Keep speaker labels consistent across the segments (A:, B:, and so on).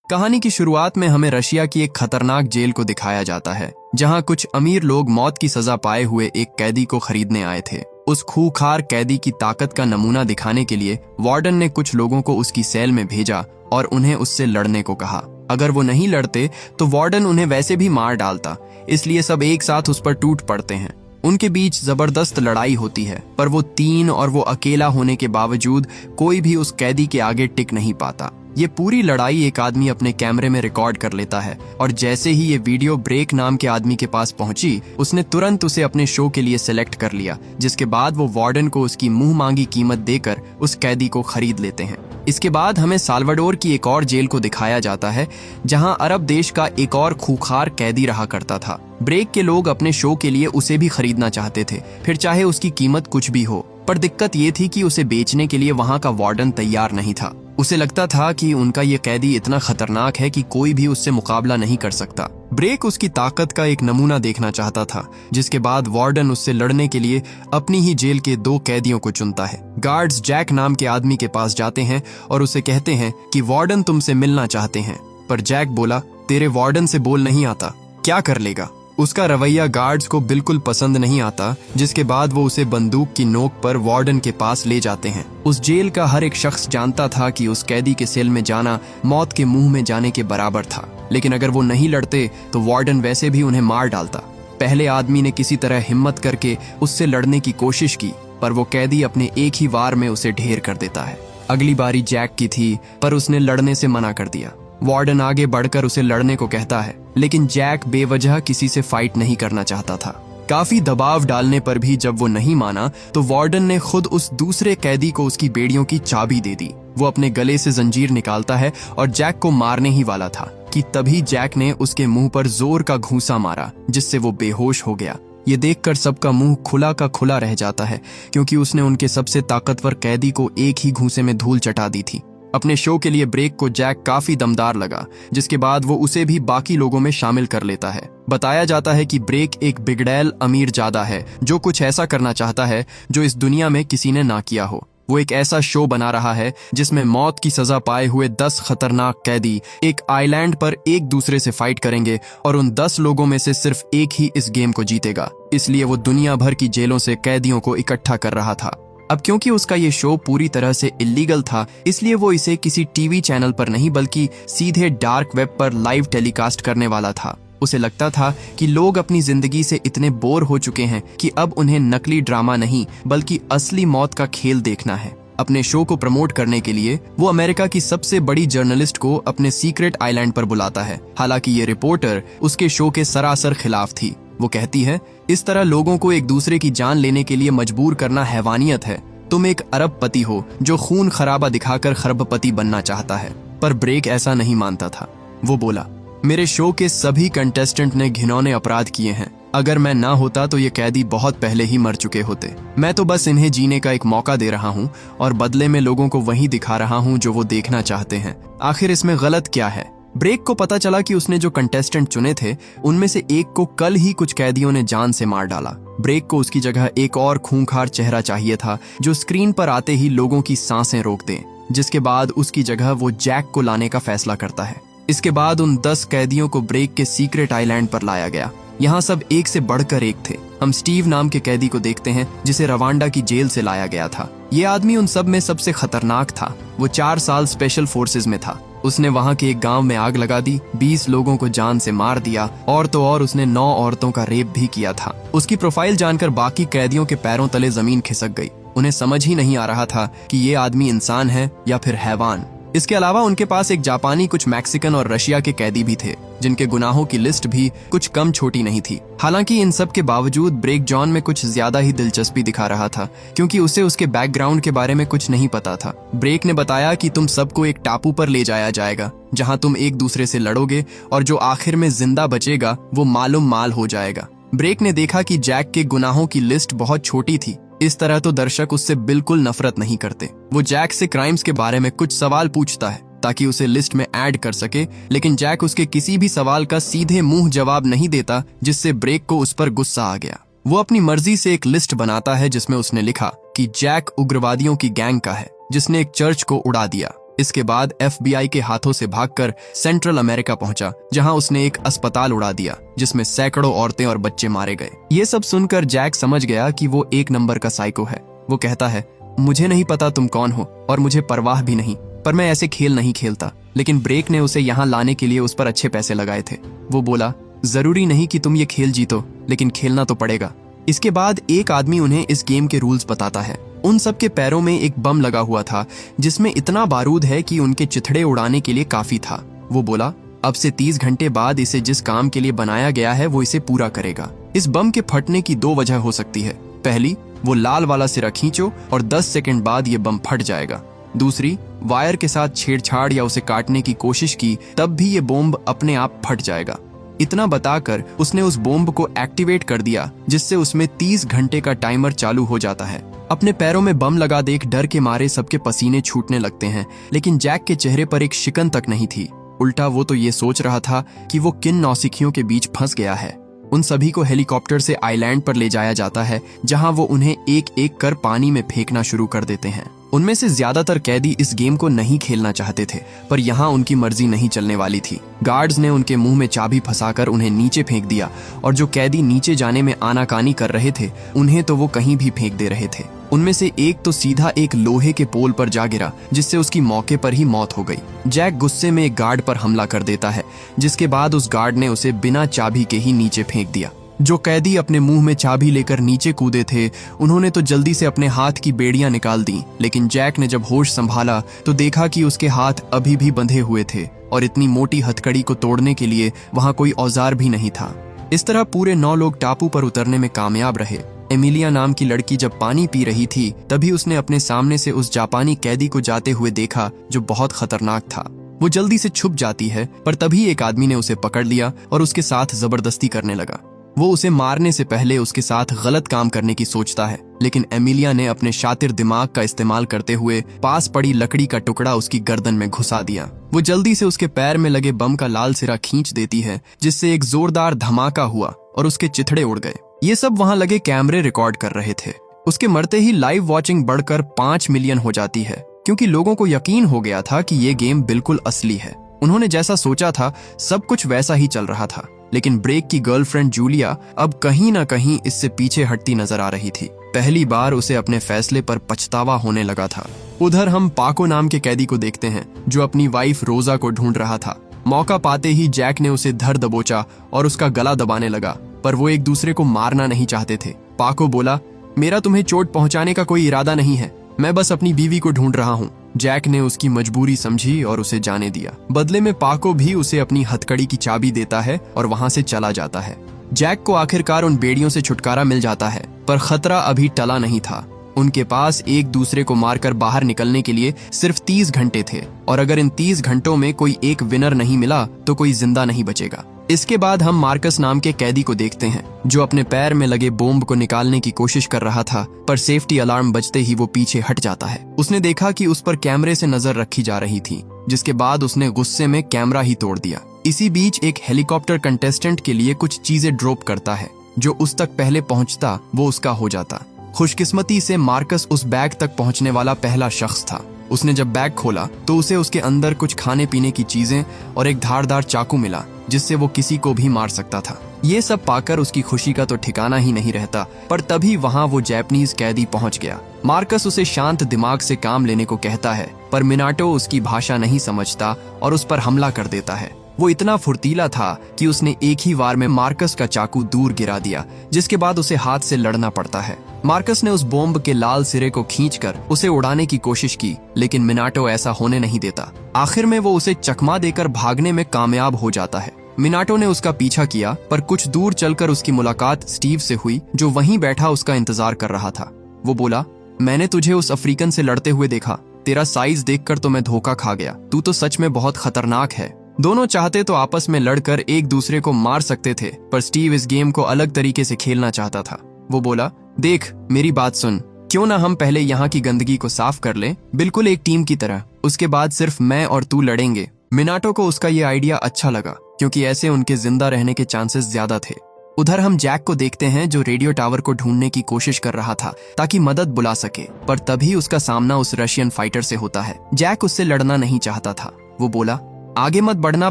A: कहानी की शुरुआत में हमें रशिया की एक खतरनाक जेल को दिखाया जाता है, जहां कुछ अमीर लोग मौत की सजा पाए हुए एक कैदी को खरीदने आए थे। उस खूंखार कैदी की ताकत का नमूना दिखाने के लिए वार्डन ने कुछ लोगों को उसकी सेल में भेजा और उन्हें उससे लड़ने को कहा। अगर वो नहीं लड़ते तो वार्डन उन्हें वैसे भी मार डालता, इसलिए सब एक साथ उस पर टूट पड़ते हैं। उनके बीच जबरदस्त लड़ाई होती है, पर वो तीन और वो अकेला होने के बावजूद कोई भी उस कैदी के आगे टिक नहीं पाता। ये पूरी लड़ाई एक आदमी अपने कैमरे में रिकॉर्ड कर लेता है और जैसे ही ये वीडियो ब्रेक नाम के आदमी के पास पहुंची, उसने तुरंत उसे अपने शो के लिए सिलेक्ट कर लिया, जिसके बाद वो वार्डन को उसकी मुंह मांगी कीमत देकर उस कैदी को खरीद लेते हैं। इसके बाद हमें साल्वाडोर की एक और जेल को दिखाया जाता है, जहां अरब देश का एक और खूंखार कैदी रहा करता था। ब्रेक के लोग अपने शो के लिए उसे भी खरीदना चाहते थे, फिर चाहे उसकी कीमत कुछ भी हो। पर दिक्कत ये थी कि उसे बेचने के लिए वहां का वार्डन तैयार नहीं था। उसे लगता था कि उनका ये कैदी इतना खतरनाक है कि कोई भी उससे मुकाबला नहीं कर सकता। ब्रेक उसकी ताकत का एक नमूना देखना चाहता था, जिसके बाद वार्डन उससे लड़ने के लिए अपनी ही जेल के 2 कैदियों को चुनता है। गार्ड्स जैक नाम के आदमी के पास जाते हैं और उसे कहते हैं कि वार्डन तुमसे मिलना चाहते हैं। पर जैक बोला, तेरे वार्डन से बोल नहीं आता, क्या कर लेगा? उसका रवैया गार्ड्स को बिल्कुल पसंद नहीं आता, जिसके बाद वो उसे बंदूक की नोक पर वार्डन के पास ले जाते हैं। उस जेल का हर एक शख्स जानता था कि उस कैदी के सेल में जाना मौत के मुंह में जाने के बराबर था, लेकिन अगर वो नहीं लड़ते तो वार्डन वैसे भी उन्हें मार डालता। पहले आदमी ने किसी तरह हिम्मत करके उससे लड़ने की कोशिश की, पर वो कैदी अपने एक ही वार में उसे ढेर कर देता है। अगली बारी जैक की थी, पर उसने लड़ने से मना कर दिया। वार्डन आगे बढ़कर उसे लड़ने को कहता है, लेकिन जैक बेवजह किसी से फाइट नहीं करना चाहता था। काफी दबाव डालने पर भी जब वो नहीं माना तो वार्डन ने खुद उस दूसरे कैदी को उसकी बेड़ियों की चाबी दे दी। वो अपने गले से जंजीर निकालता है और जैक को मारने ही वाला था कि तभी जैक ने उसके मुंह पर जोर का घूंसा मारा, जिससे वो बेहोश हो गया। ये देखकर सबका मुंह खुला का खुला रह जाता है, क्योंकि उसने उनके सबसे ताकतवर कैदी को एक ही घूंसे में धूल चटा दी थी। अपने शो के लिए ब्रेक को जैक काफी दमदार लगा, जिसके बाद वो उसे भी बाकी लोगों में शामिल कर लेता है। बताया जाता है कि ब्रेक एक बिगड़ैल अमीर जादा है, जो कुछ ऐसा करना चाहता है जो इस दुनिया में किसी ने ना किया हो। वो एक ऐसा शो बना रहा है जिसमें मौत की सजा पाए हुए 10 खतरनाक कैदी एक आइलैंड पर एक दूसरे से फाइट करेंगे और उन 10 लोगों में से सिर्फ एक ही इस गेम को जीतेगा। इसलिए वो दुनिया भर की जेलों से कैदियों को इकट्ठा कर रहा था। अब क्योंकि उसका ये शो पूरी तरह से इलीगल था, इसलिए वो इसे किसी टीवी चैनल पर नहीं बल्कि सीधे डार्क वेब पर लाइव टेलीकास्ट करने वाला था। उसे लगता था कि लोग अपनी जिंदगी से इतने बोर हो चुके हैं कि अब उन्हें नकली ड्रामा नहीं बल्कि असली मौत का खेल देखना है। अपने शो को प्रमोट करने के लिए वो अमेरिका की सबसे बड़ी जर्नलिस्ट को अपने सीक्रेट आइलैंड पर बुलाता है। हालांकि ये रिपोर्टर उसके शो के सरासर खिलाफ थी। वो कहती है, इस तरह लोगों को एक दूसरे की जान लेने के लिए मजबूर करना हैवानियत है। तुम एक अरबपति हो जो खून खराबा दिखाकर खरबपति बनना चाहता है। पर ब्रेक ऐसा नहीं मानता था। वो बोला, मेरे शो के सभी कंटेस्टेंट ने घिनौने अपराध किए हैं। अगर मैं ना होता तो ये कैदी बहुत पहले ही मर चुके होते। मैं तो बस इन्हें जीने का एक मौका दे रहा हूँ और बदले में लोगों को वही दिखा रहा हूँ जो वो देखना चाहते हैं। आखिर इसमें गलत क्या है? ब्रेक को पता चला कि उसने जो कंटेस्टेंट चुने थे उनमें से एक को कल ही कुछ कैदियों ने जान से मार डाला। ब्रेक को उसकी जगह एक और खूंखार चेहरा चाहिए था जो स्क्रीन पर आते ही लोगों की सांसें रोक दे, जिसके बाद उसकी जगह वो जैक को लाने का फैसला करता है। इसके बाद उन 10 कैदियों को ब्रेक के सीक्रेट आइलैंड पर लाया गया। यहाँ सब एक से बढ़कर एक थे। हम स्टीव नाम के कैदी को देखते हैं, जिसे रवांडा की जेल से लाया गया था। ये आदमी उन सब में सबसे खतरनाक था। वो 4 साल स्पेशल फोर्सेज में था। उसने वहां के एक गांव में आग लगा दी, 20 लोगों को जान से मार दिया और तो और उसने 9 औरतों का रेप भी किया था। उसकी प्रोफाइल जानकर बाकी कैदियों के पैरों तले जमीन खिसक गई। उन्हें समझ ही नहीं आ रहा था कि ये आदमी इंसान है या फिर हैवान। इसके अलावा उनके पास एक जापानी, कुछ मैक्सिकन और रशिया के कैदी भी थे, जिनके गुनाहों की लिस्ट भी कुछ कम छोटी नहीं थी। हालांकि इन सब के बावजूद ब्रेक जॉन में कुछ ज्यादा ही दिलचस्पी दिखा रहा था, क्योंकि उसे उसके बैकग्राउंड के बारे में कुछ नहीं पता था। ब्रेक ने बताया कि तुम सबको एक टापू पर ले जाया जाएगा, जहां तुम एक दूसरे से लड़ोगे और जो आखिर में जिंदा बचेगा वो मालूम माल हो जाएगा। ब्रेक ने देखा कि जैक के गुनाहों की लिस्ट बहुत छोटी थी। इस तरह तो दर्शक उससे बिल्कुल नफरत नहीं करते। वो जैक से क्राइम्स के बारे में कुछ सवाल पूछता है ताकि उसे लिस्ट में ऐड कर सके, लेकिन जैक उसके किसी भी सवाल का सीधे मुंह जवाब नहीं देता, जिससे ब्रेक को उस पर गुस्सा आ गया। वो अपनी मर्जी से एक लिस्ट बनाता है जिसमें उसने लिखा कि जैक उग्रवादियों की गैंग का है जिसने एक चर्च को उड़ा दिया। इसके बाद FBI के हाथों से भागकर सेंट्रल अमेरिका पहुंचा, जहां उसने एक अस्पताल उड़ा दिया जिसमें सैकड़ों औरतें और बच्चे मारे गए। ये सब सुनकर जैक समझ गया कि वो एक नंबर का साइको है। वो कहता है, मुझे नहीं पता तुम कौन हो और मुझे परवाह भी नहीं, पर मैं ऐसे खेल नहीं खेलता। लेकिन ब्रेक ने उसे यहाँ लाने के लिए उस पर अच्छे पैसे लगाए थे। वो बोला, जरूरी नहीं कि तुम ये खेल जीतो, लेकिन खेलना तो पड़ेगा। इसके बाद एक आदमी उन्हें इस गेम के रूल्स बताता है। उन सब के पैरों में एक बम लगा हुआ था जिसमें इतना बारूद है कि उनके चिथड़े उड़ाने के लिए काफी था। वो बोला, अब से 30 घंटे बाद इसे जिस काम के लिए बनाया गया है वो इसे पूरा करेगा। इस बम के फटने की 2 वजह हो सकती है। पहली, वो लाल वाला सिरा खींचो और 10 सेकंड बाद ये बम फट जाएगा। दूसरी, वायर के साथ छेड़छाड़ या उसे काटने की कोशिश की तब भी ये बॉम्ब अपने आप फट जाएगा। इतना बताकर उसने उस बॉम्ब को एक्टिवेट कर दिया, जिससे उसमें 30 घंटे का टाइमर चालू हो जाता है। अपने पैरों में बम लगा देख डर के मारे सबके पसीने छूटने लगते हैं, लेकिन जैक के चेहरे पर एक शिकन तक नहीं थी। उल्टा वो तो ये सोच रहा था कि वो किन नौसिखियों के बीच फंस गया है। उन सभी को हेलीकॉप्टर से आइलैंड पर ले जाया जाता है, जहां वो उन्हें एक एक कर पानी में फेंकना शुरू कर देते हैं। उनमें से ज्यादातर कैदी इस गेम को नहीं खेलना चाहते थे, पर यहाँ उनकी मर्जी नहीं चलने वाली थी। गार्ड्स ने उनके मुंह में चाबी फंसाकर उन्हें नीचे फेंक दिया, और जो कैदी नीचे जाने में आनाकानी कर रहे थे उन्हें तो वो कहीं भी फेंक दे रहे थे। उनमें से एक तो सीधा एक लोहे के पोल पर जा गिरा, जिससे उसकी मौके पर ही मौत हो गई। जैक गुस्से में एक गार्ड पर हमला कर देता है, जिसके बाद उस गार्ड ने उसे बिना चाबी के ही नीचे फेंक दिया। जो कैदी अपने मुंह में चाबी लेकर नीचे कूदे थे उन्होंने तो जल्दी से अपने हाथ की बेड़ियां निकाल दी, लेकिन जैक ने जब होश संभाला तो देखा कि उसके हाथ अभी भी बंधे हुए थे और इतनी मोटी हथकड़ी को तोड़ने के लिए वहां कोई औजार भी नहीं था। इस तरह पूरे 9 लोग टापू पर उतरने में कामयाब रहे। एमिलिया नाम की लड़की जब पानी पी रही थी तभी उसने अपने सामने से उस जापानी कैदी को जाते हुए देखा जो बहुत खतरनाक था। वो जल्दी से छुप जाती है, पर तभी एक आदमी ने उसे पकड़ लिया और उसके साथ जबरदस्ती करने लगा। वो उसे मारने से पहले उसके साथ गलत काम करने की सोचता है, लेकिन एमिलिया ने अपने शातिर दिमाग का इस्तेमाल करते हुए पास पड़ी लकड़ी का टुकड़ा उसकी गर्दन में घुसा दिया। वो जल्दी से उसके पैर में लगे बम का लाल सिरा खींच देती है, जिससे एक जोरदार धमाका हुआ और उसके चिथड़े उड़ गए। ये सब वहां लगे कैमरे रिकॉर्ड कर रहे थे। उसके मरते ही लाइव वॉचिंग बढ़कर 5 मिलियन हो जाती है, क्योंकि लोगों को यकीन हो गया था कि ये गेम बिल्कुल असली है। उन्होंने जैसा सोचा था सब कुछ वैसा ही चल रहा था, लेकिन ब्रेक की गर्लफ्रेंड जूलिया अब कहीं ना कहीं इससे पीछे हटती नजर आ रही थी। पहली बार उसे अपने फैसले पर पछतावा होने लगा था। उधर हम पाको नाम के कैदी को देखते हैं, जो अपनी वाइफ रोजा को ढूंढ रहा था। मौका पाते ही जैक ने उसे धर दबोचा और उसका गला दबाने लगा, पर वो एक दूसरे को मारना नहीं चाहते थे। पाको बोला, मेरा तुम्हें चोट पहुंचाने का कोई इरादा नहीं है, मैं बस अपनी बीवी को ढूंढ रहा हूँ। जैक ने उसकी मजबूरी समझी और उसे जाने दिया। बदले में पाको भी उसे अपनी हथकड़ी की चाबी देता है और वहां से चला जाता है। जैक को आखिरकार उन बेड़ियों से छुटकारा मिल जाता है, पर खतरा अभी टला नहीं था। उनके पास एक दूसरे को मारकर बाहर निकलने के लिए सिर्फ 30 घंटे थे, और अगर इन 30 घंटों में कोई एक विनर नहीं मिला तो कोई जिंदा नहीं बचेगा। इसके बाद हम मार्कस नाम के कैदी को देखते हैं, जो अपने पैर में लगे बॉम्ब को निकालने की कोशिश कर रहा था, पर सेफ्टी अलार्म बजते ही वो पीछे हट जाता है। उसने देखा कि उस पर कैमरे से नजर रखी जा रही थी, जिसके बाद उसने गुस्से में कैमरा ही तोड़ दिया। इसी बीच एक हेलीकॉप्टर कंटेस्टेंट के लिए कुछ चीजें ड्रॉप करता है, जो उस तक पहले पहुंचता वो उसका हो जाता। खुशकिस्मती से मार्कस उस बैग तक पहुंचने वाला पहला शख्स था। उसने जब बैग खोला तो उसे उसके अंदर कुछ खाने पीने की चीजें और एक धारदार चाकू मिला, जिससे वो किसी को भी मार सकता था। ये सब पाकर उसकी खुशी का तो ठिकाना ही नहीं रहता, पर तभी वहां वो जापानीज कैदी पहुंच गया। मार्कस उसे शांत दिमाग से काम लेने को कहता है, पर मिनाटो उसकी भाषा नहीं समझता और उस पर हमला कर देता है। वो इतना फुर्तीला था कि उसने एक ही वार में मार्कस का चाकू दूर गिरा दिया, जिसके बाद उसे हाथ से लड़ना पड़ता है। मार्कस ने उस बॉम्ब के लाल सिरे को खींचकर उसे उड़ाने की कोशिश की, लेकिन मिनाटो ऐसा होने नहीं देता। आखिर में वो उसे चकमा देकर भागने में कामयाब हो जाता है। मिनाटो ने उसका पीछा किया, पर कुछ दूर चलकर उसकी मुलाकात स्टीव से हुई, जो वहीं बैठा उसका इंतजार कर रहा था। वो बोला, मैंने तुझे उस अफ्रीकन से लड़ते हुए देखा, तेरा साइज देखकर तो मैं धोखा खा गया, तू तो सच में बहुत खतरनाक है। दोनों चाहते तो आपस में लड़कर एक दूसरे को मार सकते थे, पर स्टीव इस गेम को अलग तरीके से खेलना चाहता था। वो बोला, देख मेरी बात सुन, क्यों ना हम पहले यहाँ की गंदगी को साफ कर लें, बिल्कुल एक टीम की तरह। उसके बाद सिर्फ मैं और तू लड़ेंगे। मिनाटो को उसका ये आइडिया अच्छा लगा, क्योंकि ऐसे उनके जिंदा रहने के चांसेस ज्यादा थे। उधर हम जैक को देखते हैं जो रेडियो टावर को ढूंढने की कोशिश कर रहा था ताकि मदद बुला सके, पर तभी उसका सामना उस रशियन फाइटर से होता है। जैक उससे लड़ना नहीं चाहता था। वो बोला, आगे मत बढ़ना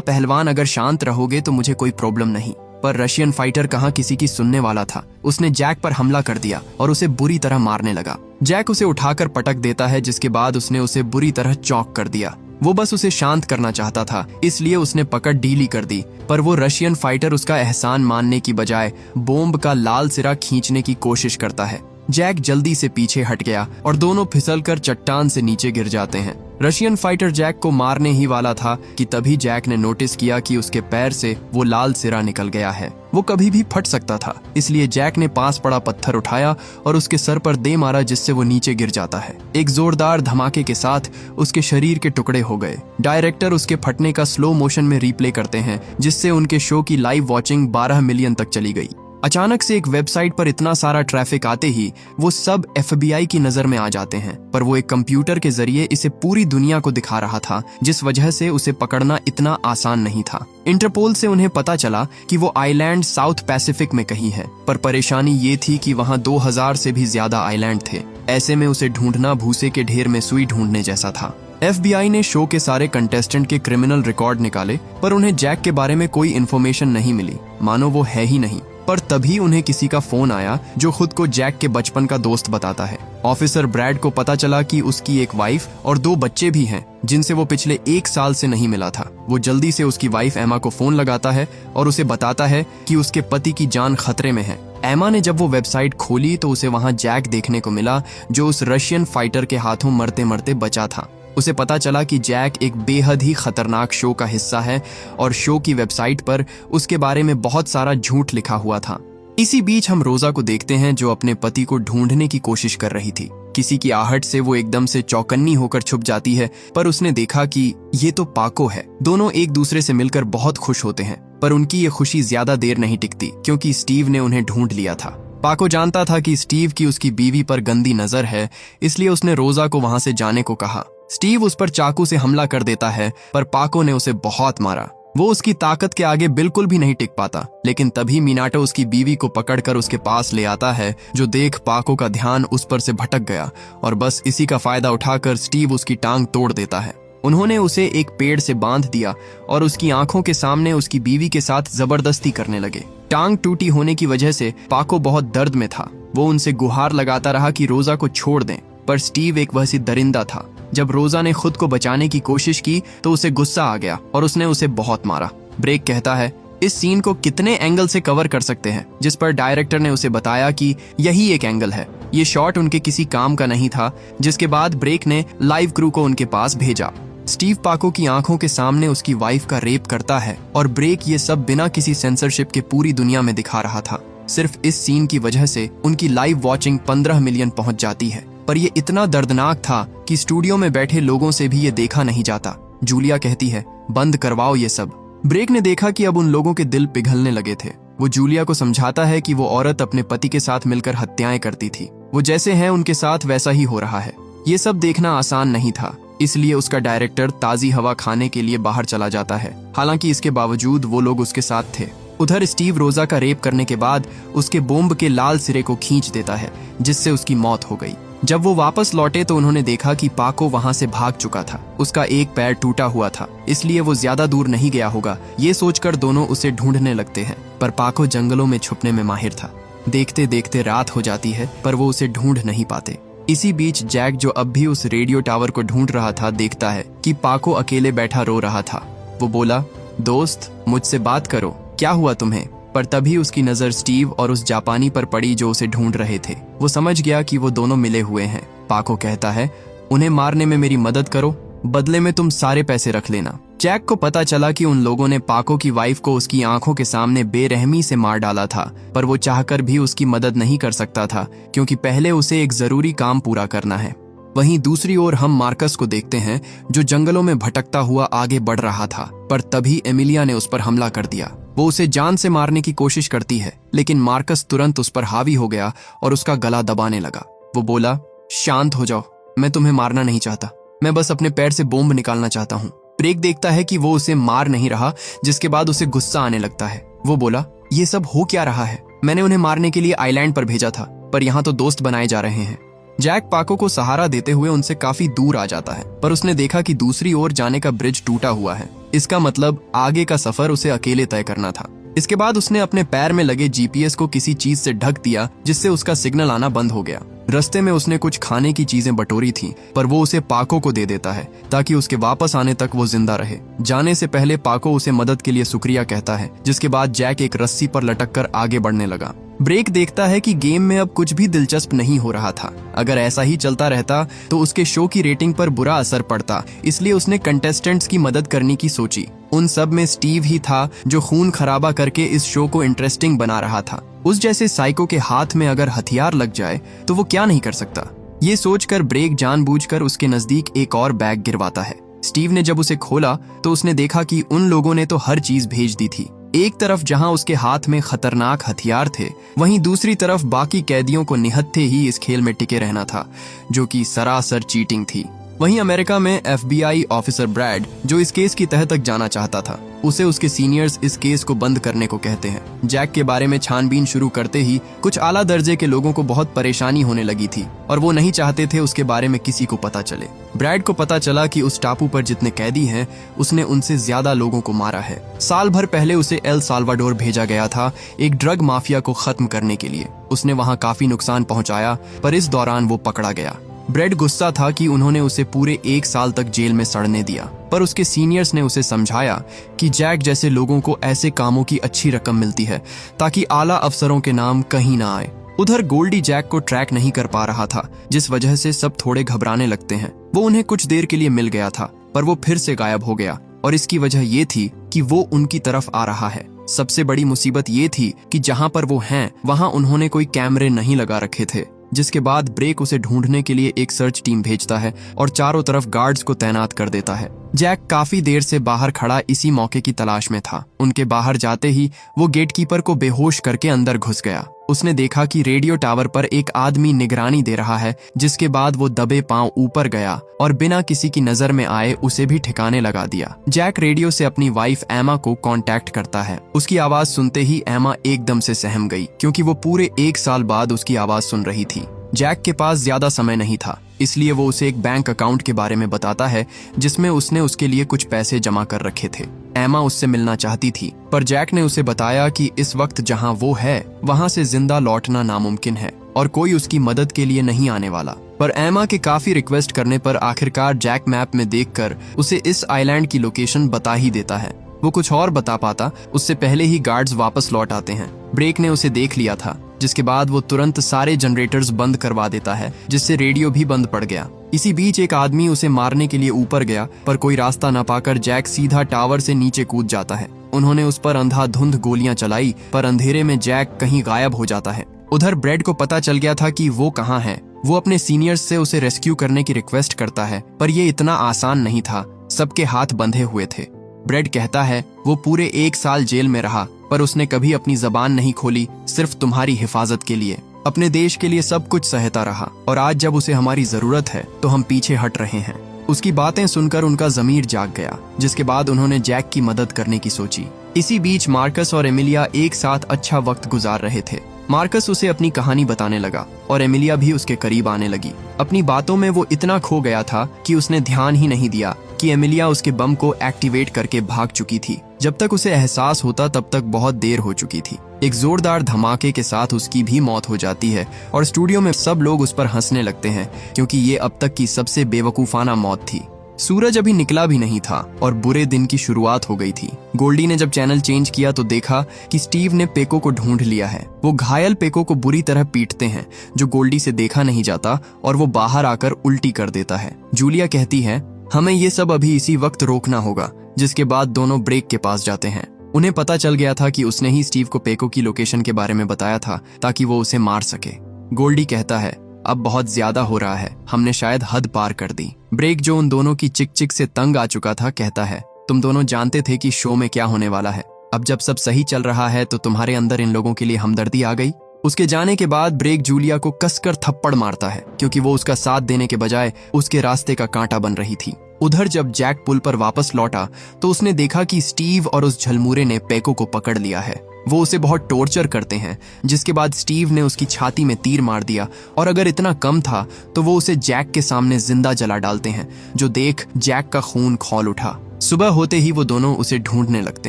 A: पहलवान, अगर शांत रहोगे तो मुझे कोई प्रॉब्लम नहीं। पर रशियन फाइटर कहाँ किसी की सुनने वाला था। उसने जैक पर हमला कर दिया और उसे बुरी तरह मारने लगा। जैक उसे उठाकर पटक देता है, जिसके बाद उसने उसे बुरी तरह चौंक कर दिया। वो बस उसे शांत करना चाहता था, इसलिए उसने पकड़ ढीली कर दी, पर वो रशियन फाइटर उसका एहसान मानने की बजाय बॉम्ब का लाल सिरा खींचने की कोशिश करता है। जैक जल्दी से पीछे हट गया और दोनों फिसलकर चट्टान से नीचे गिर जाते हैं। रशियन फाइटर जैक को मारने ही वाला था कि तभी जैक ने नोटिस किया कि उसके पैर से वो लाल सिरा निकल गया है। वो कभी भी फट सकता था, इसलिए जैक ने पास पड़ा पत्थर उठाया और उसके सर पर दे मारा, जिससे वो नीचे गिर जाता है। एक जोरदार धमाके के साथ उसके शरीर के टुकड़े हो गए। डायरेक्टर उसके फटने का स्लो मोशन में रिप्ले करते हैं, जिससे उनके शो की लाइव वॉचिंग 12 मिलियन तक चली गई। अचानक से एक वेबसाइट पर इतना सारा ट्रैफिक आते ही वो सब FBI की नजर में आ जाते हैं, पर वो एक कंप्यूटर के जरिए इसे पूरी दुनिया को दिखा रहा था, जिस वजह से उसे पकड़ना इतना आसान नहीं था। इंटरपोल से उन्हें पता चला कि वो आइलैंड साउथ पैसिफिक में कहीं है, पर परेशानी ये थी कि वहाँ 2000 से भी ज्यादा आइलैंड थे। ऐसे में उसे ढूंढना भूसे के ढेर में सुई ढूंढने जैसा था। FBI ने शो के सारे कंटेस्टेंट के क्रिमिनल रिकॉर्ड निकाले, पर उन्हें जैक के बारे में कोई इन्फॉर्मेशन नहीं मिली, मानो वो है ही नहीं। पर तभी उन्हें किसी का फोन आया जो खुद को जैक के बचपन का दोस्त बताता है। ऑफिसर ब्रैड को पता चला कि उसकी एक वाइफ और 2 बच्चे भी हैं, जिनसे वो पिछले 1 साल से नहीं मिला था। वो जल्दी से उसकी वाइफ एमा को फोन लगाता है और उसे बताता है कि उसके पति की जान खतरे में है। एमा ने जब वो वेबसाइट खोली तो उसे वहां जैक देखने को मिला, जो उस रशियन फाइटर के हाथों मरते मरते बचा था। उसे पता चला कि जैक एक बेहद ही खतरनाक शो का हिस्सा है और शो की वेबसाइट पर उसके बारे में बहुत सारा झूठ लिखा हुआ था। इसी बीच हम रोजा को देखते हैं, जो अपने पति को ढूंढने की कोशिश कर रही थी। किसी की आहट से वो एकदम से चौकन्नी होकर छुप जाती है, पर उसने देखा कि ये तो पाको है। दोनों एक दूसरे से मिलकर बहुत खुश होते हैं, पर उनकी ये खुशी ज्यादा देर नहीं टिकती, क्योंकि स्टीव ने उन्हें ढूंढ लिया था। पाको जानता था कि स्टीव की उसकी बीवी पर गंदी नजर है, इसलिए उसने रोजा को वहां से जाने को कहा। स्टीव उस पर चाकू से हमला कर देता है, पर पाको ने उसे बहुत मारा। वो उसकी ताकत के आगे बिल्कुल भी नहीं टिक पाता, लेकिन तभी मिनाटो उसकी बीवी को पकड़कर उसके पास ले आता है, जो देख पाको का ध्यान उस पर से भटक गया और बस इसी का फायदा उठाकर स्टीव उसकी टांग तोड़ देता है। उन्होंने उसे एक पेड़ से बांध दिया और उसकी आंखों के सामने उसकी बीवी के साथ जबरदस्ती करने लगे। टांग टूटी होने की वजह से पाको बहुत दर्द में था। वो उनसे गुहार लगाता रहा कि रोजा को छोड़ दें, पर स्टीव एक वहसी दरिंदा था। जब रोजा ने खुद को बचाने की कोशिश की तो उसे गुस्सा आ गया और उसने उसे बहुत मारा। ब्रेक कहता है, इस सीन को कितने एंगल से कवर कर सकते हैं, जिस पर डायरेक्टर ने उसे बताया कि यही एक एंगल है। ये शॉट उनके किसी काम का नहीं था, जिसके बाद ब्रेक ने लाइव क्रू को उनके पास भेजा। स्टीव पाको की आंखों के सामने उसकी वाइफ का रेप करता है और ब्रेक ये सब बिना किसी सेंसरशिप के पूरी दुनिया में दिखा रहा था। सिर्फ इस सीन की वजह से उनकी लाइव वॉचिंग 15 मिलियन पहुंच जाती है, पर ये इतना दर्दनाक था कि स्टूडियो में बैठे लोगों से भी ये देखा नहीं जाता। जूलिया कहती है, बंद करवाओ ये सब। ब्रेक ने देखा कि अब उन लोगों के दिल पिघलने लगे थे। वो जूलिया को समझाता है कि वो औरत अपने पति के साथ मिलकर हत्याएं करती थी। वो जैसे हैं उनके साथ वैसा ही हो रहा है। ये सब देखना आसान नहीं था, इसलिए उसका डायरेक्टर ताजी हवा खाने के लिए बाहर चला जाता है। हालांकि इसके बावजूद वो लोग उसके साथ थे। उधर स्टीव रोजा का रेप करने के बाद उसके बॉम्ब के लाल सिरे को खींच देता है, जिससे उसकी मौत हो गई। जब वो वापस लौटे तो उन्होंने देखा कि पाको वहां से भाग चुका था। उसका एक पैर टूटा हुआ था, इसलिए वो ज्यादा दूर नहीं गया होगा। ये सोचकर दोनों उसे ढूंढने लगते हैं, पर पाको जंगलों में छुपने में माहिर था। देखते देखते रात हो जाती है, पर वो उसे ढूंढ नहीं पाते। इसी बीच जैक, जो अब भी उस रेडियो टावर को ढूंढ रहा था, देखता है कि पाको अकेले बैठा रो रहा था। वो बोला, दोस्त मुझसे बात करो, क्या हुआ तुम्हें? पर तभी उसकी नजर स्टीव और उस जापानी पर पड़ी जो उसे ढूंढ रहे थे। वो समझ गया कि वो दोनों मिले हुए हैं। पाको कहता है, उन्हें मारने में मेरी मदद करो, बदले में तुम सारे पैसे रख लेना। जैक को पता चला कि उन लोगों ने पाको की वाइफ को उसकी आंखों के सामने बेरहमी से मार डाला था, पर वो चाहकर भी उसकी मदद नहीं कर सकता था, क्योंकि पहले उसे एक जरूरी काम पूरा करना है। वहीं दूसरी ओर हम मार्कस को देखते हैं, जो जंगलों में भटकता हुआ आगे बढ़ रहा था, पर तभी एमिलिया ने उस पर हमला कर दिया। वो उसे जान से मारने की कोशिश करती है, लेकिन मार्कस तुरंत उस पर हावी हो गया और उसका गला दबाने लगा। वो बोला, शांत हो जाओ, मैं तुम्हें मारना नहीं चाहता, मैं बस अपने पैर से बॉम्ब निकालना चाहता हूँ। ब्रेक देखता है कि वो उसे मार नहीं रहा, जिसके बाद उसे गुस्सा आने लगता है। वो बोला, ये सब हो क्या रहा है? मैंने उन्हें मारने के लिए आइलैंड पर भेजा था, पर यहाँ तो दोस्त बनाए जा रहे हैं। जैक पाको को सहारा देते हुए उनसे काफी दूर आ जाता है, पर उसने देखा कि दूसरी ओर जाने का ब्रिज टूटा हुआ है। इसका मतलब आगे का सफर उसे अकेले तय करना था। इसके बाद उसने अपने पैर में लगे जीपीएस को किसी चीज से ढक दिया, जिससे उसका सिग्नल आना बंद हो गया। रास्ते में उसने कुछ खाने की चीजें बटोरी थी, पर वो उसे पाको को दे देता है ताकि उसके वापस आने तक वो जिंदा रहे। जाने से पहले पाको उसे मदद के लिए शुक्रिया कहता है, जिसके बाद जैक एक रस्सी पर लटक कर आगे बढ़ने लगा। ब्रेक देखता है कि गेम में अब कुछ भी दिलचस्प नहीं हो रहा था। अगर ऐसा ही चलता रहता तो उसके शो की रेटिंग पर बुरा असर पड़ता, इसलिए उसने कंटेस्टेंट्स की मदद करने की सोची। उन सब में स्टीव ही था जो खून खराबा करके इस शो को इंटरेस्टिंग बना रहा था। उस जैसे साइको के हाथ में अगर हथियार लग जाए तो वो क्या नहीं कर सकता। ये सोचकर ब्रेक जानबूझकर उसके नजदीक एक और बैग गिरवाता है। स्टीव ने जब उसे खोला तो उसने देखा कि उन लोगों ने तो हर चीज भेज दी थी। एक तरफ जहां उसके हाथ में खतरनाक हथियार थे, वहीं दूसरी तरफ बाकी कैदियों को निहत्थे ही इस खेल में टिके रहना था, जो कि सरासर चीटिंग थी। वहीं अमेरिका में एफबीआई ऑफिसर ब्रैड, जो इस केस की तह तक जाना चाहता था, उसे उसके सीनियर्स इस केस को बंद करने को कहते हैं। जैक के बारे में छानबीन शुरू करते ही कुछ आला दर्जे के लोगों को बहुत परेशानी होने लगी थी और वो नहीं चाहते थे उसके बारे में किसी को पता चले। ब्रैड को पता चला कि उस टापू पर जितने कैदी हैं, उसने उनसे ज्यादा लोगों को मारा है। साल भर पहले उसे एल साल्वाडोर भेजा गया था एक ड्रग माफिया को खत्म करने के लिए। उसने वहां काफी नुकसान पहुंचाया, पर इस दौरान वो पकड़ा गया। ब्रेड गुस्सा था कि उन्होंने उसे पूरे 1 साल तक जेल में सड़ने दिया, पर उसके सीनियर्स ने उसे समझाया कि जैक जैसे लोगों को ऐसे कामों की अच्छी रकम मिलती है ताकि आला अफसरों के नाम कहीं ना आए। उधर गोल्डी जैक को ट्रैक नहीं कर पा रहा था, जिस वजह से सब थोड़े घबराने लगते हैं। वो उन्हें कुछ देर के लिए मिल गया था, पर वो फिर से गायब हो गया और इसकी वजह ये थी कि वो उनकी तरफ आ रहा है। सबसे बड़ी मुसीबत ये थी कि जहां पर वो हैं, वहां उन्होंने कोई कैमरे नहीं लगा रखे थे। जिसके बाद ब्रेक उसे ढूंढने के लिए एक सर्च टीम भेजता है और चारों तरफ गार्ड्स को तैनात कर देता है। जैक काफी देर से बाहर खड़ा इसी मौके की तलाश में था। उनके बाहर जाते ही वो गेटकीपर को बेहोश करके अंदर घुस गया। उसने देखा कि रेडियो टावर पर एक आदमी निगरानी दे रहा है, जिसके बाद वो दबे पांव ऊपर गया और बिना किसी की नजर में आए उसे भी ठिकाने लगा दिया। जैक रेडियो से अपनी वाइफ एमा को कांटेक्ट करता है। उसकी आवाज सुनते ही एमा एकदम से सहम गई, क्योंकि वो पूरे 1 साल बाद उसकी आवाज सुन रही थी। जैक के पास ज्यादा समय नहीं था, इसलिए वो उसे एक बैंक अकाउंट के बारे में बताता है जिसमें उसने उसके लिए कुछ पैसे जमा कर रखे थे। एमा उससे मिलना चाहती थी, पर जैक ने उसे बताया कि इस वक्त जहां वो है वहां से जिंदा लौटना नामुमकिन है और कोई उसकी मदद के लिए नहीं आने वाला। पर एमा के काफी रिक्वेस्ट करने पर आखिरकार जैक मैप में देखकर उसे इस आइलैंड की लोकेशन बता ही देता है। वो कुछ और बता पाता उससे पहले ही गार्ड्स वापस लौट आते हैं। ब्रेक ने उसे देख लिया था, जिसके बाद वो तुरंत सारे जनरेटर्स बंद करवा देता है, जिससे रेडियो भी बंद पड़ गया। इसी बीच एक आदमी उसे मारने के लिए ऊपर गया, पर कोई रास्ता न पाकर जैक सीधा टावर से नीचे कूद जाता है। उन्होंने उस पर अंधाधुंध गोलियां चलाई, पर अंधेरे में जैक कहीं गायब हो जाता है। उधर ब्रेड को पता चल गया था कि वो कहाँ है। वो अपने सीनियर्स से उसे रेस्क्यू करने की रिक्वेस्ट करता है, पर ये इतना आसान नहीं था। सबके हाथ बंधे हुए थे। ब्रेड कहता है वो पूरे 1 साल जेल में रहा, पर उसने कभी अपनी जबान नहीं खोली, सिर्फ तुम्हारी हिफाजत के लिए। अपने देश के लिए सब कुछ सहता रहा, और आज जब उसे हमारी जरूरत है तो हम पीछे हट रहे हैं। उसकी बातें सुनकर उनका जमीर जाग गया, जिसके बाद उन्होंने जैक की मदद करने की सोची। इसी बीच मार्कस और एमिलिया एक साथ अच्छा वक्त गुजार रहे थे। मार्कस उसे अपनी कहानी बताने लगा और एमिलिया भी उसके करीब आने लगी। अपनी बातों में वो इतना खो गया था कि उसने ध्यान ही नहीं दिया कि एमिलिया उसके बम को एक्टिवेट करके भाग चुकी थी। जब तक उसे एहसास होता तब तक बहुत देर हो चुकी थी। एक जोरदार धमाके के साथ उसकी भी मौत हो जाती है और स्टूडियो में सब लोग उस पर हंसने लगते हैं, क्योंकि ये अब तक की सबसे बेवकूफाना मौत थी। सूरज अभी निकला भी नहीं था और बुरे दिन की शुरुआत हो गई थी। गोल्डी ने जब चैनल चेंज किया तो देखा कि स्टीव ने पेको को ढूंढ लिया है। वो घायल पेको को बुरी तरह पीटते हैं, जो गोल्डी से देखा नहीं जाता, और वो बाहर आकर उल्टी कर देता है। जूलिया कहती है हमें ये सब अभी इसी वक्त रोकना होगा, जिसके बाद दोनों ब्रेक के पास जाते हैं। उन्हें पता चल गया था कि उसने ही स्टीव को पेको की लोकेशन के बारे में बताया था ताकि वो उसे मार सके। गोल्डी कहता है अब बहुत ज्यादा हो रहा है, हमने शायद हद पार कर दी। ब्रेक, जो उन दोनों की चिक चिक से तंग आ चुका था, कहता है तुम दोनों जानते थे कि शो में क्या होने वाला है। अब जब सब सही चल रहा है तो तुम्हारे अंदर इन लोगों के लिए हमदर्दी आ गई। उसके जाने के बाद ब्रेक जूलिया को कसकर थप्पड़ मारता है, क्योंकि वो उसका साथ देने के बजाय उसके रास्ते का कांटा बन रही थी। उधर जब जैक पुल पर वापस लौटा तो उसने देखा कि स्टीव और उस झलमूरे ने पेको को पकड़ लिया है। वो उसे बहुत टॉर्चर करते हैं, जिसके बाद स्टीव ने उसकी छाती में तीर मार दिया और अगर इतना कम था तो वो उसे जैक के सामने जिंदा जला डालते हैं, जो देख जैक का खून खौल उठा। सुबह होते ही वो दोनों उसे ढूंढने लगते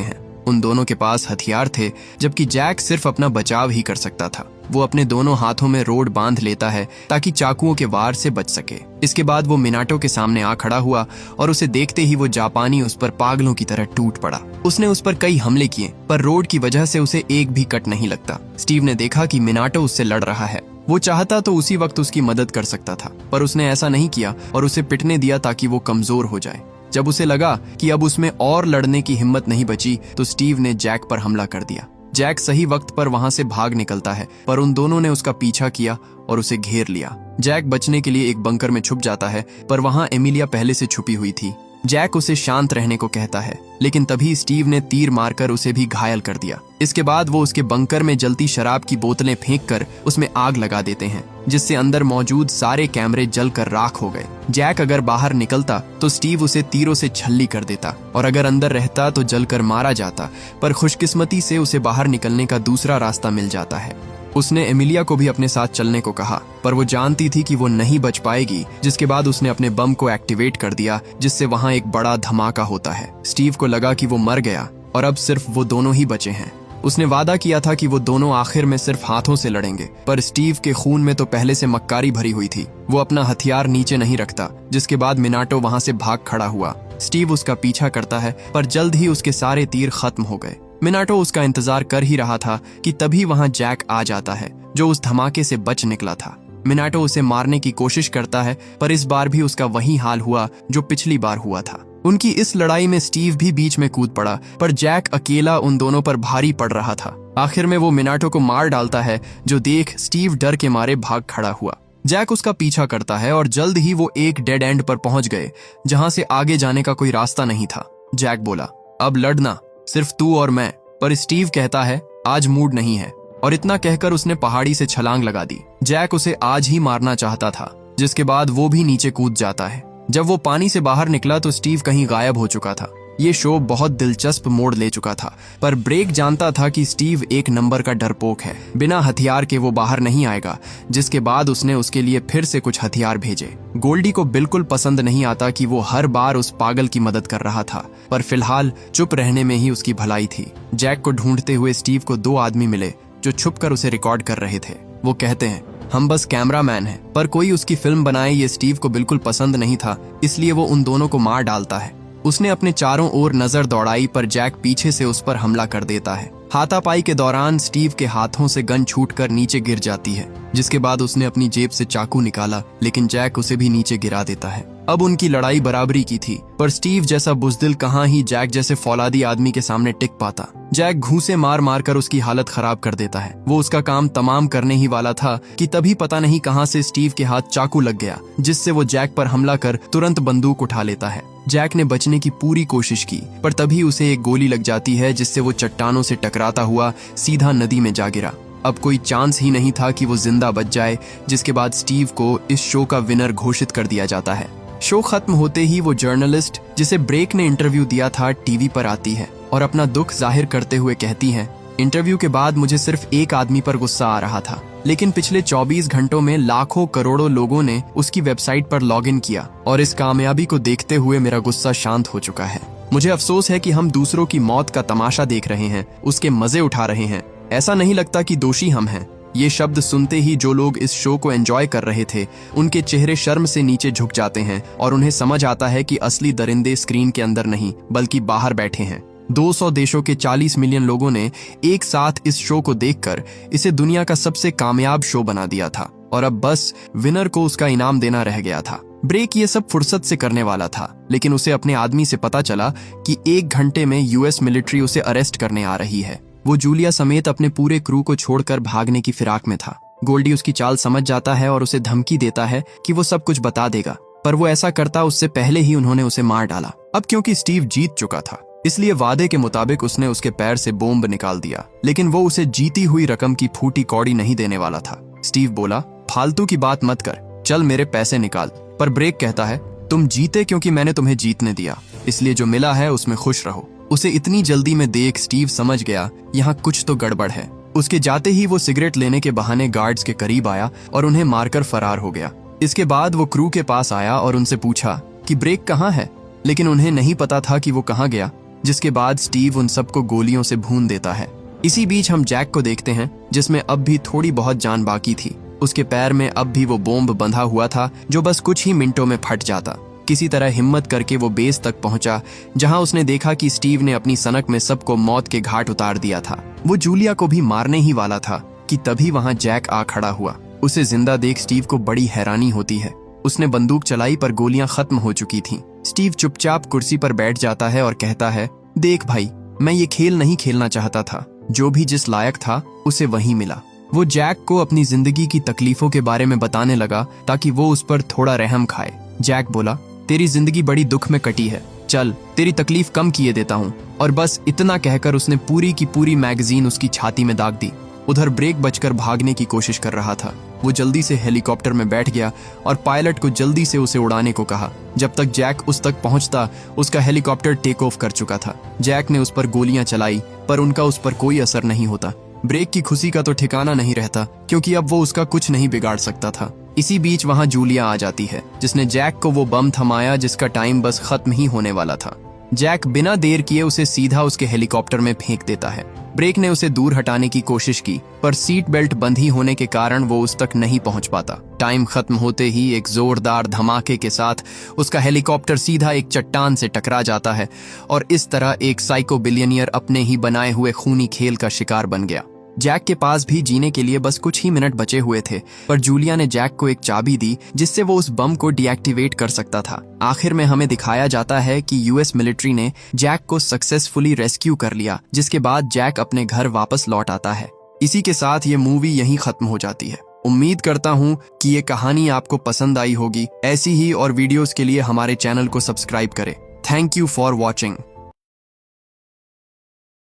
A: हैं। उन दोनों के पास हथियार थे, जबकि जैक सिर्फ अपना बचाव ही कर सकता था। वो अपने दोनों हाथों में रोड बांध लेता है ताकि चाकुओं के वार से बच सके। इसके बाद वो मिनाटो के सामने आ खड़ा हुआ और उसे देखते ही वो जापानी उस पर पागलों की तरह टूट पड़ा। उसने उस पर कई हमले किए, पर रोड की वजह से उसे एक भी कट नहीं लगता। स्टीव ने देखा कि मिनाटो उससे लड़ रहा है। वो चाहता तो उसी वक्त उसकी मदद कर सकता था, पर उसने ऐसा नहीं किया और उसे पिटने दिया ताकि वो कमजोर हो जाए। जब उसे लगा कि अब उसमें और लड़ने की हिम्मत नहीं बची तो स्टीव ने जैक पर हमला कर दिया। जैक सही वक्त पर वहां से भाग निकलता है, पर उन दोनों ने उसका पीछा किया और उसे घेर लिया। जैक बचने के लिए एक बंकर में छुप जाता है, पर वहां एमिलिया पहले से छुपी हुई थी। जैक उसे शांत रहने को कहता है, लेकिन तभी स्टीव ने तीर मारकर उसे भी घायल कर दिया। इसके बाद वो उसके बंकर में जलती शराब की बोतलें फेंककर उसमें आग लगा देते हैं, जिससे अंदर मौजूद सारे कैमरे जलकर राख हो गए। जैक अगर बाहर निकलता तो स्टीव उसे तीरों से छल्ली कर देता और अगर अंदर रहता तो जलकर मारा जाता, पर खुशकिस्मती से उसे बाहर निकलने का दूसरा रास्ता मिल जाता है। उसने एमिलिया को भी अपने साथ चलने को कहा, पर वो जानती थी कि वो नहीं बच पाएगी, जिसके बाद उसने अपने बम को एक्टिवेट कर दिया, जिससे वहां एक बड़ा धमाका होता है। स्टीव को लगा कि वो मर गया और अब सिर्फ वो दोनों ही बचे हैं। उसने वादा किया था कि वो दोनों आखिर में सिर्फ हाथों से लड़ेंगे, पर स्टीव के खून में तो पहले से मक्कारी भरी हुई थी। वो अपना हथियार नीचे नहीं रखता, जिसके बाद मिनाटो वहां से भाग खड़ा हुआ। स्टीव उसका पीछा करता है, पर जल्द ही उसके सारे तीर खत्म हो गए। मिनाटो उसका इंतजार कर ही रहा था कि तभी वहां जैक आ जाता है, जो उस धमाके से बच निकला था। मिनाटो उसे मारने की कोशिश करता है, पर इस बार भी उसका वही हाल हुआ जो पिछली बार हुआ था। उनकी इस लड़ाई में स्टीव भी बीच में कूद पड़ा, पर जैक अकेला उन दोनों पर भारी पड़ रहा था। आखिर में वो मिनाटो को मार डालता है, जो देख स्टीव डर के मारे भाग खड़ा हुआ। जैक उसका पीछा करता है और जल्द ही वो एक डेड एंड पर पहुंच गए, जहां से आगे जाने का कोई रास्ता नहीं था। जैक बोला, अब लड़ना सिर्फ तू और मैं, पर स्टीव कहता है आज मूड नहीं है, और इतना कहकर उसने पहाड़ी से छलांग लगा दी। जैक उसे आज ही मारना चाहता था, जिसके बाद वो भी नीचे कूद जाता है। जब वो पानी से बाहर निकला तो स्टीव कहीं गायब हो चुका था। ये शो बहुत दिलचस्प मोड़ ले चुका था, पर ब्रेक जानता था कि स्टीव एक नंबर का डरपोक है। बिना हथियार के वो बाहर नहीं आएगा, जिसके बाद उसने उसके लिए फिर से कुछ हथियार भेजे। गोल्डी को बिल्कुल पसंद नहीं आता कि वो हर बार उस पागल की मदद कर रहा था, पर फिलहाल चुप रहने में ही उसकी भलाई थी। जैक को ढूंढते हुए स्टीव को दो आदमी मिले, जो छुपकर उसे रिकॉर्ड कर रहे थे। वो कहते हैं, हम बस कैमरामैन हैं, पर कोई उसकी फिल्म बनाए ये स्टीव को बिल्कुल पसंद नहीं था, इसलिए वो उन दोनों को मार डालता है। उसने अपने चारों ओर नजर दौड़ाई, पर जैक पीछे से उस पर हमला कर देता है। हाथापाई के दौरान स्टीव के हाथों से गन छूटकर नीचे गिर जाती है, जिसके बाद उसने अपनी जेब से चाकू निकाला, लेकिन जैक उसे भी नीचे गिरा देता है। अब उनकी लड़ाई बराबरी की थी, पर स्टीव जैसा बुजदिल कहाँ ही जैक जैसे फौलादी आदमी के सामने टिक पाता। जैक घूंसे मार मार कर उसकी हालत खराब कर देता है। वो उसका काम तमाम करने ही वाला था कि तभी पता नहीं कहां से स्टीव के हाथ चाकू लग गया, जिससे वो जैक पर हमला कर तुरंत बंदूक उठा लेता है। जैक ने बचने की पूरी कोशिश की, पर तभी उसे एक गोली लग जाती है, जिससे वो चट्टानों से टकराता हुआ सीधा नदी में जा गिरा। अब कोई चांस ही नहीं था कि वो जिंदा बच जाए, जिसके बाद स्टीव को इस शो का विनर घोषित कर दिया जाता है। शो खत्म होते ही वो जर्नलिस्ट जिसे ब्रेक ने इंटरव्यू दिया था टीवी पर आती है और अपना दुख जाहिर करते हुए कहती है, इंटरव्यू के बाद मुझे सिर्फ एक आदमी पर गुस्सा आ रहा था, लेकिन पिछले 24 घंटों में लाखों करोड़ों लोगों ने उसकी वेबसाइट पर लॉगिन किया और इस कामयाबी को देखते हुए मेरा गुस्सा शांत हो चुका है। मुझे अफसोस है कि हम दूसरों की मौत का तमाशा देख रहे हैं, उसके मजे उठा रहे हैं। ऐसा नहीं लगता कि दोषी हम हैं। ये शब्द सुनते ही जो लोग इस शो को एंजॉय कर रहे थे, उनके चेहरे शर्म से नीचे झुक जाते हैं और उन्हें समझ आता है कि असली दरिंदे स्क्रीन के अंदर नहीं बल्कि बाहर बैठे हैं। 200 देशों के 40 मिलियन लोगों ने एक साथ इस शो को देखकर इसे दुनिया का सबसे कामयाब शो बना दिया था और अब बस विनर को उसका इनाम देना रह गया था। ब्रेक ये सब फुर्सत से करने वाला था, लेकिन उसे अपने आदमी से पता चला कि 1 घंटे में यूएस मिलिट्री उसे अरेस्ट करने आ रही है। वो जूलिया समेत अपने पूरे क्रू को छोड़कर भागने की फिराक में था। गोल्डी उसकी चाल समझ जाता है और उसे धमकी देता है कि वो सब कुछ बता देगा, पर वो ऐसा करता उससे पहले ही उन्होंने उसे मार डाला। अब क्योंकि स्टीव जीत चुका था, इसलिए वादे के मुताबिक उसने उसके पैर से बॉम्ब निकाल दिया, लेकिन वो उसे जीती हुई रकम की फूटी कौड़ी नहीं देने वाला था। स्टीव बोला, फालतू की बात मत कर, चल मेरे पैसे निकाल। पर ब्रेक कहता है, तुम जीते क्योंकि मैंने तुम्हें जीतने दिया, इसलिए जो मिला है उसमें खुश रहो। उसे इतनी जल्दी में देख स्टीव समझ गया यहाँ कुछ तो गड़बड़ है। उसके जाते ही वो सिगरेट लेने के बहाने गार्ड्स के करीब आया और उन्हें मारकर फरार हो गया। इसके बाद वो क्रू के पास आया और उनसे पूछा कि ब्रेक कहाँ है, लेकिन उन्हें नहीं पता था कि वो कहाँ गया, जिसके बाद स्टीव उन सबको गोलियों से भून देता है। इसी बीच हम जैक को देखते हैं जिसमें अब भी थोड़ी बहुत जान बाकी थी। उसके पैर में अब भी वो बॉम्ब बंधा हुआ था जो बस कुछ ही मिनटों में फट जाता। किसी तरह हिम्मत करके वो बेस तक पहुंचा जहां उसने देखा कि स्टीव ने अपनी सनक में सबको मौत के घाट उतार दिया था। वो जूलिया को भी मारने ही वाला था कि तभी वहां जैक आ खड़ा हुआ। उसे जिंदा देख स्टीव को बड़ी हैरानी होती है। उसने बंदूक चलाई पर गोलियां खत्म हो चुकी थीं। स्टीव चुपचाप कुर्सी पर बैठ जाता है और कहता है, देख भाई, मैं ये खेल नहीं खेलना चाहता था। जो भी जिस लायक था उसे वही मिला। वो जैक को अपनी जिंदगी की तकलीफों के बारे में बताने लगा ताकि वो उस पर थोड़ा रहम खाए। जैक बोला, तेरी जिंदगी बड़ी दुख में कटी है, चल तेरी तकलीफ कम किए देता हूँ। और बस इतना कहकर उसने पूरी की पूरी मैगजीन उसकी छाती में दाग दी। उधर ब्रेक बचकर भागने की कोशिश कर रहा था। वो जल्दी से हेलीकॉप्टर में बैठ गया और पायलट को जल्दी से उसे उड़ाने को कहा। जब तक जैक उस तक पहुंचता उसका हेलीकॉप्टर टेक ऑफ कर चुका था। जैक ने उस पर गोलियां चलाई पर उनका उस पर कोई असर नहीं होता। ब्रेक की खुशी का तो ठिकाना नहीं रहता क्योंकि अब वो उसका कुछ नहीं बिगाड़ सकता था। इसी बीच वहां जूलिया आ जाती है जिसने जैक को वो बम थमाया जिसका टाइम बस खत्म ही होने वाला था। जैक बिना देर किए उसे सीधा उसके हेलीकॉप्टर में फेंक देता है। ब्रेक ने उसे दूर हटाने की कोशिश की पर सीट बेल्ट बंधी होने के कारण वो उस तक नहीं पहुंच पाता। टाइम खत्म होते ही एक जोरदार धमाके के साथ उसका हेलीकॉप्टर सीधा एक चट्टान से टकरा जाता है और इस तरह एक साइको बिलियनियर अपने ही बनाए हुए खूनी खेल का शिकार बन गया। जैक के पास भी जीने के लिए बस कुछ ही मिनट बचे हुए थे पर जूलिया ने जैक को एक चाबी दी जिससे वो उस बम को डीएक्टिवेट कर सकता था। आखिर में हमें दिखाया जाता है कि यूएस मिलिट्री ने जैक को सक्सेसफुली रेस्क्यू कर लिया, जिसके बाद जैक अपने घर वापस लौट आता है। इसी के साथ ये मूवी यहीं खत्म हो जाती है। उम्मीद करता हूँ कि ये कहानी आपको पसंद आई होगी। ऐसी ही और वीडियोस के लिए हमारे चैनल को सब्सक्राइब करें। Thank you for watching.